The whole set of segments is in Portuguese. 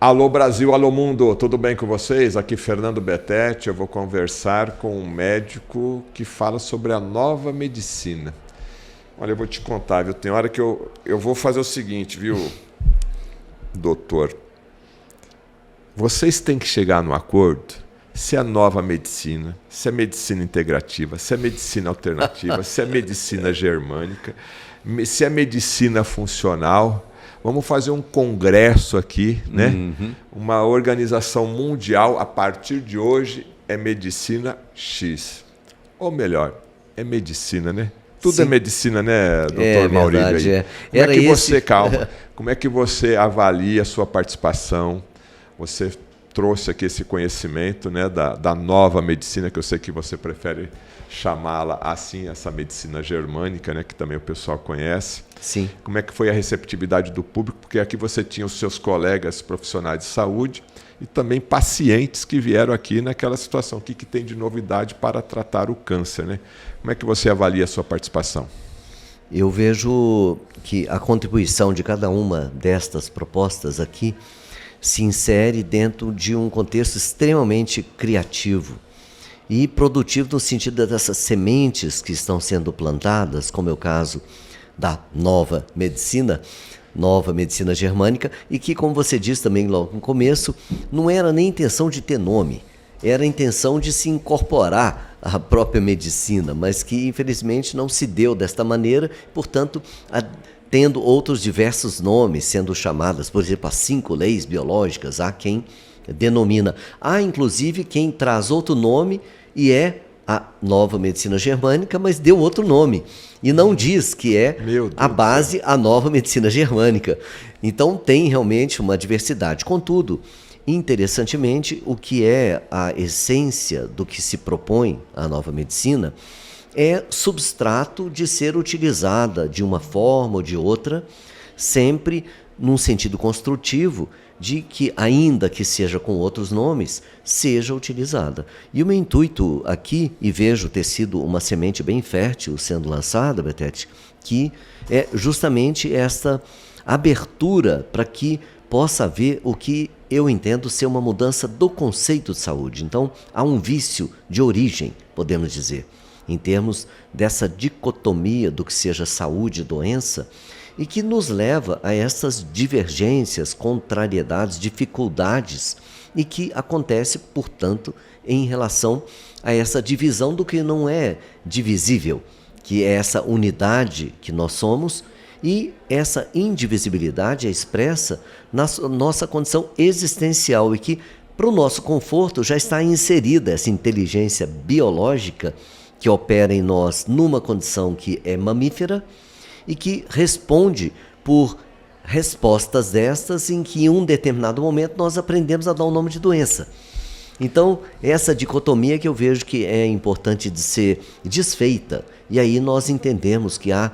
Alô Brasil, alô mundo, tudo bem com vocês? Aqui Fernando Betete, eu vou conversar com um médico que fala sobre a nova medicina. Olha, eu vou te contar, viu? Tem hora que eu vou fazer o seguinte, viu, doutor? Vocês têm que chegar no acordo se é nova medicina, se é medicina integrativa, se é medicina alternativa, se é medicina germânica, se é medicina funcional. Vamos fazer um congresso aqui, né? Uhum. Uma organização mundial, a partir de hoje, é medicina X. Ou melhor, é medicina, né? Tudo Sim. É medicina, né, doutor Maurílio? Verdade, aí? Como é que você, calma, como é que você avalia a sua participação? Você trouxe aqui esse conhecimento, né, da nova medicina, que eu sei que você prefere chamá-la assim, essa medicina germânica, né, que também o pessoal conhece. Sim. Como é que foi a receptividade do público? Porque aqui você tinha os seus colegas profissionais de saúde e também pacientes que vieram aqui naquela situação. O que tem de novidade para tratar o câncer, né? Como é que você avalia a sua participação? Eu vejo que a contribuição de cada uma destas propostas aqui se insere dentro de um contexto extremamente criativo e produtivo no sentido dessas sementes que estão sendo plantadas, como é o caso da nova medicina germânica, e que, como você disse também logo no começo, não era nem intenção de ter nome, era a intenção de se incorporar à própria medicina, mas que infelizmente não se deu desta maneira, portanto, tendo outros diversos nomes sendo chamadas, por exemplo, as 5 leis biológicas, há quem denomina, há inclusive quem traz outro nome e é a nova medicina germânica, mas deu outro nome e não diz que é a base, a nova medicina germânica. Então tem realmente uma diversidade. Contudo, interessantemente, o que é a essência do que se propõe a nova medicina é substrato de ser utilizada de uma forma ou de outra, sempre num sentido construtivo, de que, ainda que seja com outros nomes, seja utilizada. E o meu intuito aqui, e vejo ter sido uma semente bem fértil sendo lançada, Betete, que é justamente esta abertura para que possa haver o que eu entendo ser uma mudança do conceito de saúde. Então, há um vício de origem, podemos dizer, em termos dessa dicotomia do que seja saúde e doença, e que nos leva a essas divergências, contrariedades, dificuldades, e que acontece, portanto, em relação a essa divisão do que não é divisível, que é essa unidade que nós somos, e essa indivisibilidade é expressa na nossa condição existencial, e que, para o nosso conforto, já está inserida essa inteligência biológica que opera em nós numa condição que é mamífera, e que responde por respostas destas em que em um determinado momento nós aprendemos a dar o nome de doença. Então, essa dicotomia que eu vejo que é importante de ser desfeita, e aí nós entendemos que há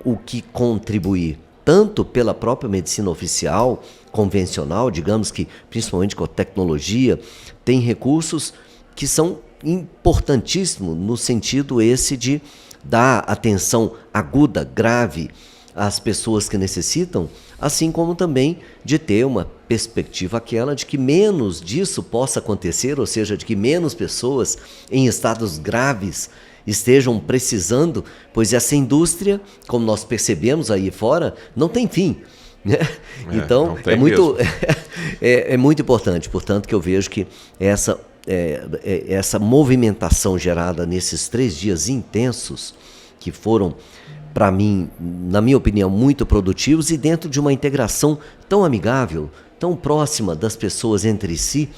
o que contribuir, tanto pela própria medicina oficial, convencional, digamos que principalmente com a tecnologia, tem recursos que são importantíssimos no sentido esse de dar atenção aguda, grave às pessoas que necessitam, assim como também de ter uma perspectiva aquela de que menos disso possa acontecer, ou seja, de que menos pessoas em estados graves estejam precisando, pois essa indústria, como nós percebemos aí fora, não tem fim. Né? Então, é muito importante, portanto, que eu vejo que essa movimentação gerada nesses 3 dias intensos, que foram, para mim, na minha opinião, muito produtivos, e dentro de uma integração tão amigável, tão próxima das pessoas entre si,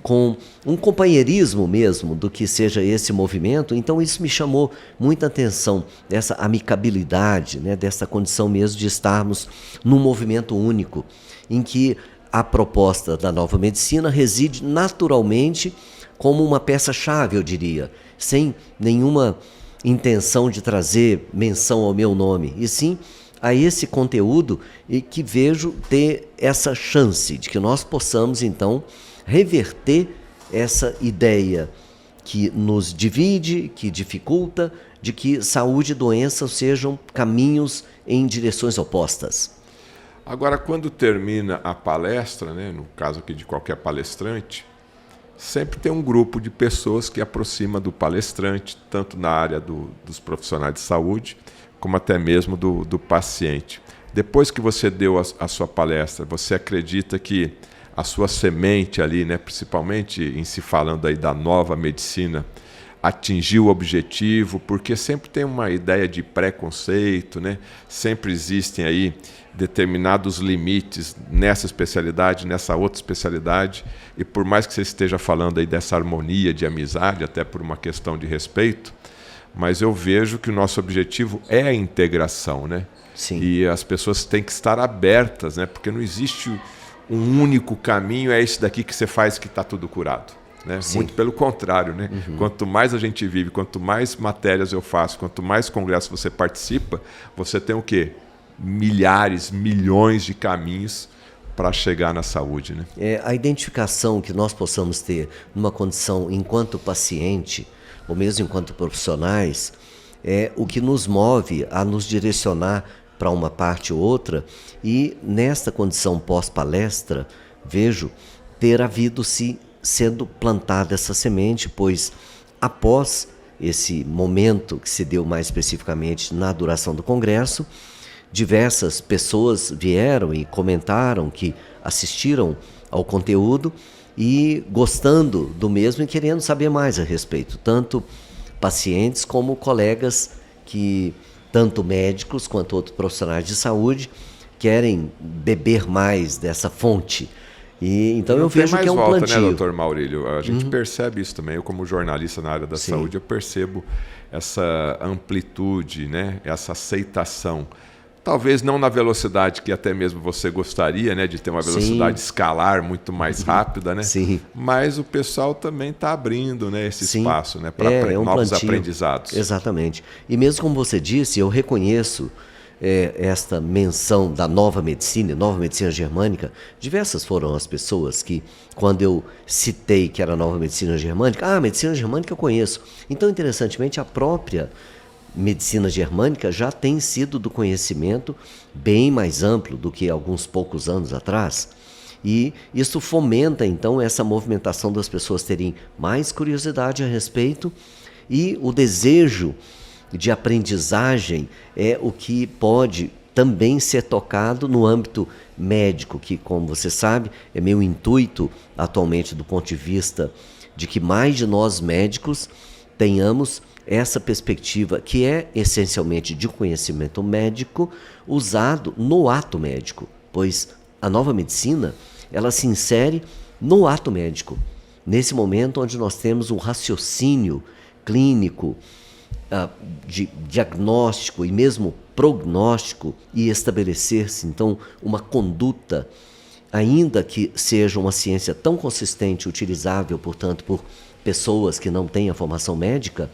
com um companheirismo mesmo do que seja esse movimento. Então isso me chamou muita atenção, dessa amicabilidade, né, dessa condição mesmo de estarmos num movimento único, em que a proposta da nova medicina reside naturalmente como uma peça-chave, eu diria, sem nenhuma intenção de trazer menção ao meu nome, e sim a esse conteúdo, e que vejo ter essa chance de que nós possamos, então, reverter essa ideia que nos divide, que dificulta, de que saúde e doença sejam caminhos em direções opostas. Agora, quando termina a palestra, né, no caso aqui de qualquer palestrante, sempre tem um grupo de pessoas que aproxima do palestrante, tanto na área dos profissionais de saúde, como até mesmo do paciente. Depois que você deu a sua palestra, você acredita que a sua semente ali, né, principalmente em se falando aí da nova medicina, atingiu o objetivo? Porque sempre tem uma ideia de preconceito, né? Sempre existem aí determinados limites nessa especialidade, nessa outra especialidade, e por mais que você esteja falando aí dessa harmonia de amizade, até por uma questão de respeito, mas eu vejo que o nosso objetivo é a integração, né? Sim. E as pessoas têm que estar abertas, né? Porque não existe um único caminho, é esse daqui que você faz que está tudo curado. Né? Muito pelo contrário, né? Quanto mais a gente vive, quanto mais matérias eu faço, quanto mais congressos você participa, você tem o quê? Milhares, milhões de caminhos para chegar na saúde. Né? A identificação que nós possamos ter numa condição enquanto paciente, ou mesmo enquanto profissionais, é o que nos move a nos direcionar para uma parte ou outra, e nesta condição pós-palestra, vejo ter havido-se sendo plantada essa semente, pois após esse momento que se deu mais especificamente na duração do congresso, diversas pessoas vieram e comentaram que assistiram ao conteúdo e gostando do mesmo e querendo saber mais a respeito, tanto pacientes como colegas que, tanto médicos quanto outros profissionais de saúde, querem beber mais dessa fonte. E então eu vejo que é um volta, plantio. Né, doutor Maurílio? A gente percebe isso também. Eu, como jornalista na área da saúde, eu percebo essa amplitude, né? Essa aceitação. Talvez não na velocidade que até mesmo você gostaria, né? De ter uma velocidade escalar muito mais rápida, né? Sim. Mas o pessoal também está abrindo, né, esse espaço, né? Para novos aprendizados. Exatamente. E mesmo como você disse, eu reconheço esta menção da nova medicina germânica. Diversas foram as pessoas que, quando eu citei que era a nova medicina germânica, a medicina germânica eu conheço. Então, interessantemente, a própria medicina germânica já tem sido do conhecimento bem mais amplo do que alguns poucos anos atrás. E isso fomenta, então, essa movimentação das pessoas terem mais curiosidade a respeito, e o desejo de aprendizagem é o que pode também ser tocado no âmbito médico, que, como você sabe, é meu intuito atualmente do ponto de vista de que mais de nós médicos tenhamos essa perspectiva que é essencialmente de conhecimento médico usado no ato médico, pois a nova medicina ela se insere no ato médico, nesse momento onde nós temos um raciocínio clínico, de diagnóstico e mesmo prognóstico, e estabelecer-se então uma conduta, ainda que seja uma ciência tão consistente, utilizável, portanto, por pessoas que não têm a formação médica,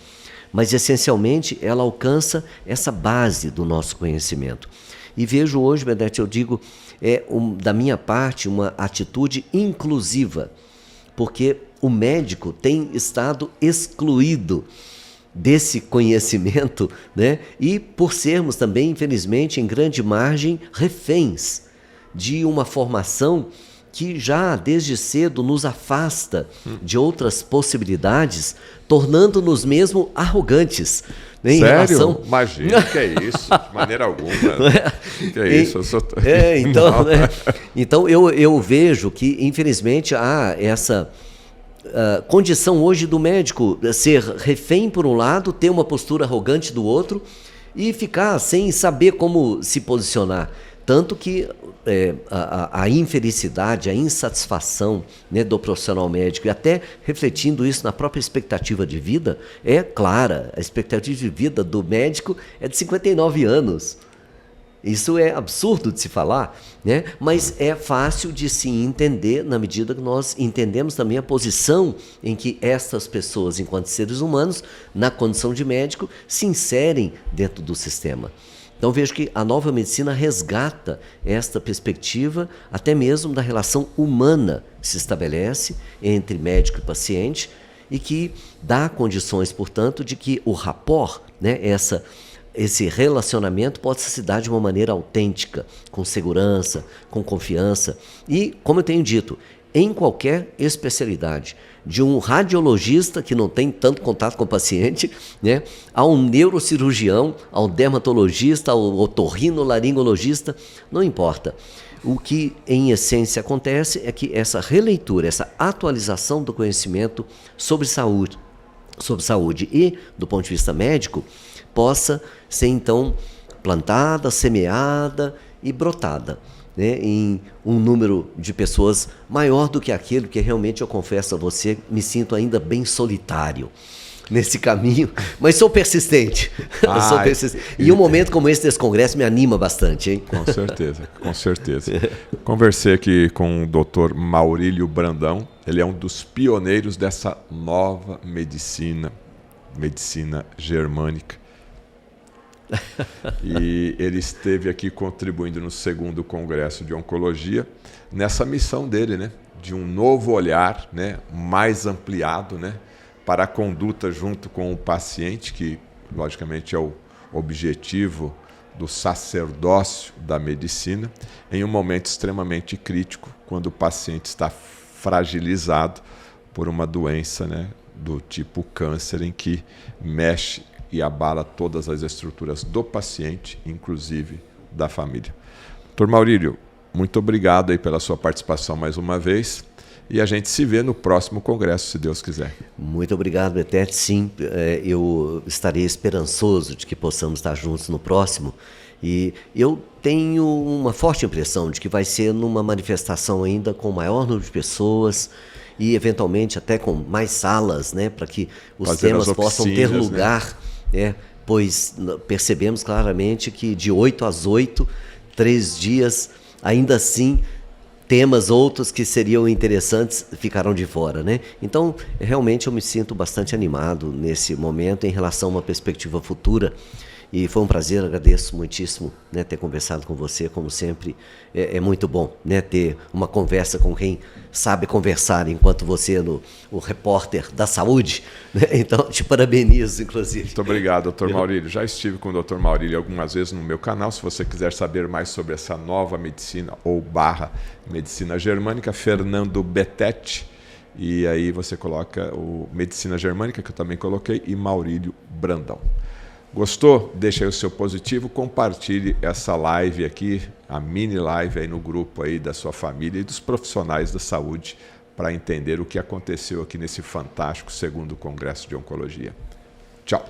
mas essencialmente ela alcança essa base do nosso conhecimento. E vejo hoje, Bedete, eu digo, da minha parte, uma atitude inclusiva, porque o médico tem estado excluído desse conhecimento, né? E por sermos também, infelizmente, em grande margem, reféns de uma formação que já desde cedo nos afasta de outras possibilidades, tornando-nos mesmo arrogantes. Né, sério? relação... Imagina, que é isso, de maneira alguma. Que é isso, eu sou... então, né? Então eu vejo que, infelizmente, há essa condição hoje do médico ser refém por um lado, ter uma postura arrogante do outro e ficar sem saber como se posicionar. Tanto que a infelicidade, a insatisfação, né, do profissional médico, e até refletindo isso na própria expectativa de vida, é clara. A expectativa de vida do médico é de 59 anos. Isso é absurdo de se falar, né? Mas é fácil de se entender na medida que nós entendemos também a posição em que estas pessoas, enquanto seres humanos, na condição de médico, se inserem dentro do sistema. Então vejo que a nova medicina resgata esta perspectiva até mesmo da relação humana que se estabelece entre médico e paciente, e que dá condições, portanto, de que o rapport, né, essa esse relacionamento possa se dar de uma maneira autêntica, com segurança, com confiança e, como eu tenho dito, em qualquer especialidade, de um radiologista que não tem tanto contato com o paciente, né, a um neurocirurgião, ao dermatologista, ao otorrinolaringologista, não importa. O que, em essência, acontece é que essa releitura, essa atualização do conhecimento sobre saúde e, do ponto de vista médico, possa ser, então, plantada, semeada e brotada, né, em um número de pessoas maior do que aquele que realmente, eu confesso a você, me sinto ainda bem solitário nesse caminho, mas sou persistente. Sou persistente. E um momento como esse desse congresso me anima bastante, hein? Com certeza, com certeza. Conversei aqui com o Dr. Maurílio Brandão, ele é um dos pioneiros dessa nova medicina germânica. E ele esteve aqui contribuindo no 2º Congresso de Oncologia, nessa missão dele, né, de um novo olhar, né, mais ampliado, né, para a conduta junto com o paciente, que logicamente é o objetivo do sacerdócio da medicina, em um momento extremamente crítico, quando o paciente está fragilizado por uma doença, né, do tipo câncer, em que mexe e abala todas as estruturas do paciente, inclusive da família. Dr. Maurílio, muito obrigado aí pela sua participação mais uma vez e a gente se vê no próximo congresso, se Deus quiser. Muito obrigado, Betete. Sim, eu estarei esperançoso de que possamos estar juntos no próximo e eu tenho uma forte impressão de que vai ser numa manifestação ainda com maior número de pessoas e eventualmente até com mais salas, né, para que os temas possam ter lugar, né, pois percebemos claramente que de 8 às 8, 3 dias, ainda assim, temas outros que seriam interessantes ficaram de fora, né? Então, realmente eu me sinto bastante animado nesse momento em relação a uma perspectiva futura. E foi um prazer, agradeço muitíssimo, né, ter conversado com você, como sempre. É muito bom, né, ter uma conversa com quem sabe conversar, enquanto você é o repórter da saúde, né? Então, te parabenizo, inclusive. Muito obrigado, Dr. Maurílio. Já estive com o Dr. Maurílio algumas vezes no meu canal. Se você quiser saber mais sobre essa nova medicina ou medicina germânica, Fernando Betete. E aí você coloca o Medicina Germânica, que eu também coloquei, e Maurílio Brandão. Gostou? Deixa aí o seu positivo, compartilhe essa live aqui, a mini live aí no grupo aí da sua família e dos profissionais da saúde para entender o que aconteceu aqui nesse fantástico 2º Congresso de Oncologia. Tchau!